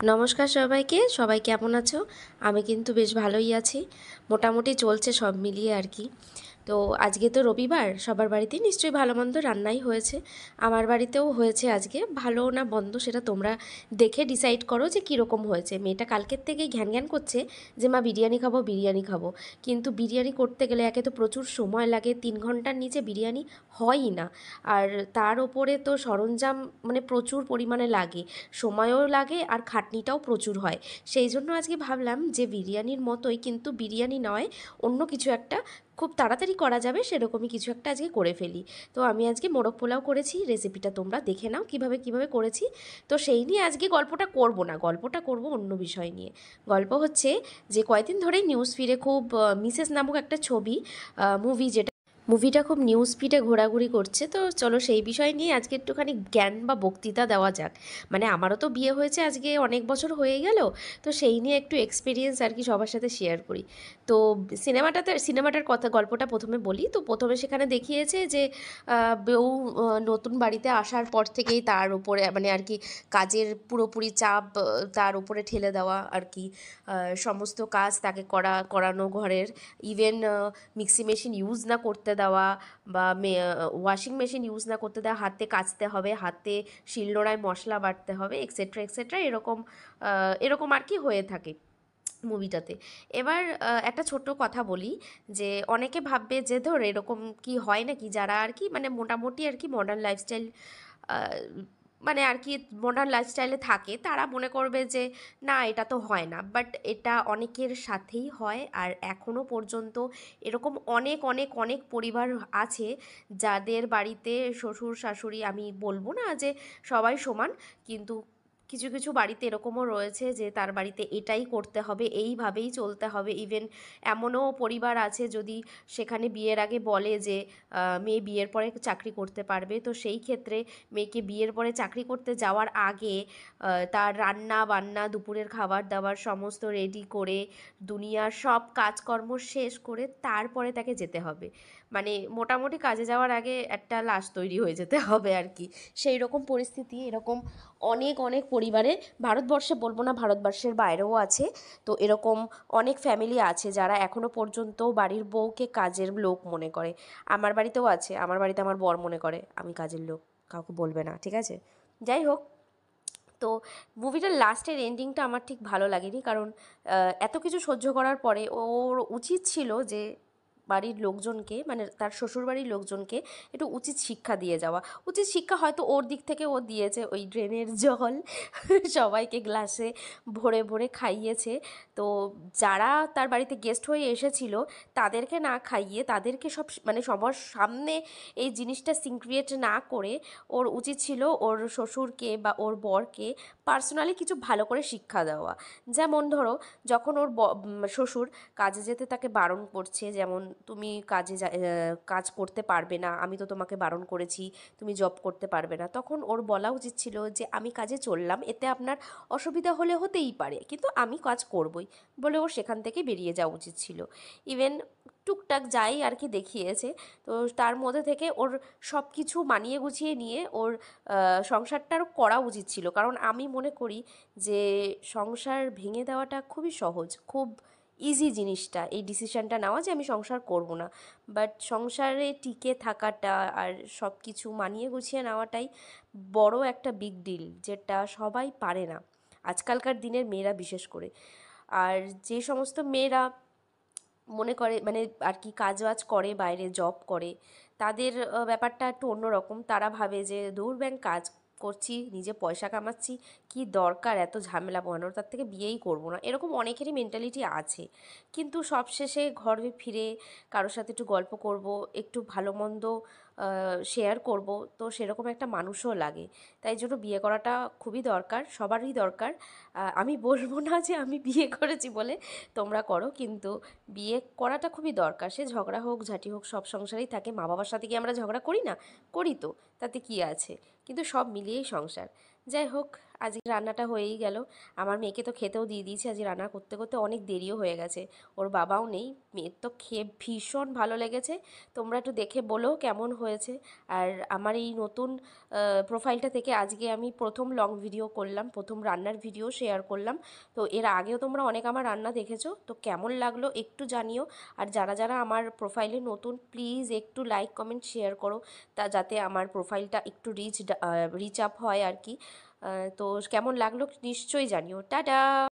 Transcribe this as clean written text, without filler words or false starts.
নমস্কার সবাইকে। সবাই কেমন আছো? আমি কিন্তু বেশ ভালোই আছি। মোটামুটি চলছে সব মিলিয়ে আর কি। তো আজকে তো রবিবার, সবার বাড়িতেই নিশ্চয়ই ভালো মন্দ রান্নাই হয়েছে। আমার বাড়িতেও হয়েছে আজকে। ভালো না মন্দ সেটা তোমরা দেখে ডিসাইড করো যে কীরকম হয়েছে। মেয়েটা কালকের থেকেই ঘ্যান ঘ্যান করছে যে মা বিরিয়ানি খাবো, বিরিয়ানি খাবো। কিন্তু বিরিয়ানি করতে গেলে একে তো প্রচুর সময় লাগে, 3 ঘন্টার নিচে বিরিয়ানি হয়ই না। আর তার ওপরে তো সরঞ্জাম মানে প্রচুর পরিমাণে লাগে, সময়ও লাগে আর খাটনিটাও প্রচুর হয়। সেই জন্য আজকে ভাবলাম যে বিরিয়ানির মতোই, কিন্তু বিরিয়ানি নয়, অন্য কিছু একটা খুব তাড়াতাড়ি করা যাবে সেরকমই কিছু একটা আজকে করে ফেলি। তো আমি আজকে মোরগ পোলাও করেছি, রেসিপিটা তোমরা দেখে নাও কিভাবে কিভাবে করেছি। তো সেই নিয়ে আজকে গল্পটা করব না, গল্পটা করব অন্য বিষয় নিয়ে। গল্প হচ্ছে যে কয়েকদিন ধরেই নিউজ ফিডে খুব মিসেস নামক একটা ছবি, মুভি, যেটা মুভিটা খুব নিউজ ফিডে ঘোরাঘুরি করছে। তো চলো সেই বিষয় নিয়ে আজকে একটুখানি জ্ঞান বা বক্তৃতা দেওয়া যাক। মানে আমারও তো বিয়ে হয়েছে আজকে অনেক বছর হয়ে গেল। তো সেই নিয়ে একটু এক্সপিরিয়েন্স আর কি সবার সাথে শেয়ার করি। তো সিনেমাটার কথা, গল্পটা প্রথমে বলি। তো প্রথমে সেখানে দেখিয়েছে যে বউ নতুন বাড়িতে আসার পর থেকেই তার উপরে মানে আর কি কাজের পুরোপুরি চাপ তার উপরে ঠেলে দেওয়া আর কি। সমস্ত কাজ তাকে করানো ঘরের, ইভেন মিক্সি মেশিন ইউজ না করতে দেওয়া বা ওয়াশিং মেশিন ইউজ না করতে দেওয়া, হাতে কাচতে হবে, হাতে শিলনোড়ায় মশলা বাটতে হবে, এক্সেট্রা এক্সেট্রা, এরকম এরকম আর কি হয়ে থাকে মুভিটাতে। এবার একটা ছোট্ট কথা বলি, যে অনেকে ভাববে যে ধর এরকম কি হয় নাকি, যারা আর কি মানে মোটামুটি আর কি মডার্ন লাইফস্টাইল মানে আর কি মডার্ন লাইফস্টাইলে থাকে, তারা মনে করবে যে না এটা তো হয় না। বাট এটা অনেকের সাথেই হয়। আর এখনও পর্যন্ত এরকম অনেক অনেক অনেক পরিবার আছে যাদের বাড়িতে শ্বশুর শাশুড়ি, আমি বলবো না যে সবাই সমান, কিন্তু কিছু কিছু বাড়িতে এরকমও রয়েছে যে তার বাড়িতে এটাই করতে হবে, এইভাবেই চলতে হবে। ইভেন এমনও পরিবার আছে যদি সেখানে বিয়ের আগে বলে যে মেয়ে বিয়ের পরে চাকরি করতে পারবে, তো সেই ক্ষেত্রে মেয়েকে বিয়ের পরে চাকরি করতে যাওয়ার আগে তার রান্না বান্না, দুপুরের খাবার দাবার সমস্ত রেডি করে, দুনিয়ার সব কাজকর্ম শেষ করে তারপরে তাকে যেতে হবে। মানে মোটামুটি কাজে যাওয়ার আগে একটা লাশ তৈরি হয়ে যেতে হবে আর কি। সেই রকম পরিস্থিতি এরকম অনেক অনেক পরিবারে, ভারতবর্ষে বলবো না, ভারতবর্ষের বাইরেও আছে। তো এরকম অনেক ফ্যামিলি আছে যারা এখনও পর্যন্ত বাড়ির বউকে কাজের লোক মনে করে। আমার বাড়িতেও আছে, আমার বাড়িতে আমার বর মনে করে আমি কাজের লোক, কাউকে বলবে না, ঠিক আছে? যাই হোক, তো মুভিটার লাস্টের এন্ডিংটা আমার ঠিক ভালো লাগেনি, কারণ এত কিছু সহ্য করার পরে ওর উচিত ছিল যে বাড়ির লোকজনকে, মানে তার শ্বশুরবাড়ির লোকজনকে একটু উচিত শিক্ষা দিয়ে যাওয়া। উচিত শিক্ষা হয়তো ওর দিক থেকে ও দিয়েছে, ওই ড্রেনের জল সবাইকে গ্লাসে ভরে ভরে খাইয়েছে। তো যারা তার বাড়িতে গেস্ট হয়ে এসেছিল তাদেরকে না খাইয়ে, তাদেরকে সব মানে সবার সামনে এই জিনিসটা সিন ক্রিয়েট না করে, ওর উচিত ছিল ওর শ্বশুরকে বা ওর বরকে পার্সোনালি কিছু ভালো করে শিক্ষা দেওয়া। যেমন ধরো, যখন ওর শ্বশুর কাজে যেতে তাকে বারণ করছে, যেমন তুমি কাজ করতে পারবে না, আমি তো তোমাকে বারণ করেছি, তুমি জব করতে পারবে না, তখন ওর বলা উচিত ছিল যে আমি কাজে চললাম, এতে আপনার অসুবিধা হলে হতেই পারে, কিন্তু আমি কাজ করবই, বলে ওর সেখান থেকে বেরিয়ে যাওয়া উচিত ছিল। ইভেন টুকটাক যাই আর কি দেখিয়েছে, তো তার মধ্যে থেকে ওর সব কিছু মানিয়ে গুছিয়ে নিয়ে ওর সংসারটারও করা উচিত ছিল। কারণ আমি মনে করি যে সংসার ভেঙে দেওয়াটা খুবই সহজ, খুব ইজি জিনিসটা, এই ডিসিশানটা নেওয়া যে আমি সংসার করব না। বাট সংসারে টিকে থাকাটা আর সব কিছু মানিয়ে গুছিয়ে নেওয়াটাই বড় একটা বিগ ডিল, যেটা সবাই পারে না, আজকালকার দিনের মেয়েরা বিশেষ করে। আর যে সমস্ত মেয়েরা মনে করে মানে আর কি কাজ বাজ করে, বাইরে জব করে, তাদের ব্যাপারটা একটু অন্যরকম। তারা ভাবে যে দূর ব্যাং, কাজ করছি, নিজে পয়সা কামাচ্ছি, কি দরকার এত ঝামেলা পোহানোর, তার থেকে বিয়েই করবো না, এরকম অনেকেরই মেন্টালিটি আছে। কিন্তু সবশেষে ঘরে ফিরে কারোর সাথে একটু গল্প করব, একটু ভালো মন্দ শেয়ার করব, তো সেরকম একটা মানুষও লাগে। তাই জন্য বিয়ে করাটা খুবই দরকার, সবারই দরকার। আমি বলবো না যে আমি বিয়ে করেছি বলে তোমরা করো, কিন্তু বিয়ে করাটা খুবই দরকার। সে ঝগড়া হোক ঝাঁটি হোক, সব সংসারেই থাকে। মা বাবার সাথে কি আমরা ঝগড়া করি না? করি তো, তাতে কি আছে? কিন্তু সব মিলিয়েই সংসার। যাই হোক, আজকে রান্নাটা হয়েই গেল। আমার মেয়েকে তো খেতেও দিয়ে দিয়েছি, আজকে রান্না করতে করতে অনেক দেরিও হয়ে গেছে। ওর বাবাও নেই, মেয়ের তো খেয়ে ভীষণ ভালো লেগেছে। তোমরা একটু দেখে বলো কেমন হয়েছে। আর আমার এই নতুন প্রোফাইলটা থেকে আজকে আমি প্রথম লং ভিডিও করলাম, প্রথম রান্নার ভিডিও শেয়ার করলাম। তো এর আগেও তোমরা অনেক আমার রান্না দেখেছো, তো কেমন লাগলো একটু জানিও। আর যারা যারা আমার প্রোফাইলে নতুন, প্লিজ একটু লাইক কমেন্ট শেয়ার করো, তা যাতে আমার প্রোফাইলটা একটু রিচ আপ হয় আর কি। তো কেমন লাগলো নিশ্চয়ই জানিও। টাটা।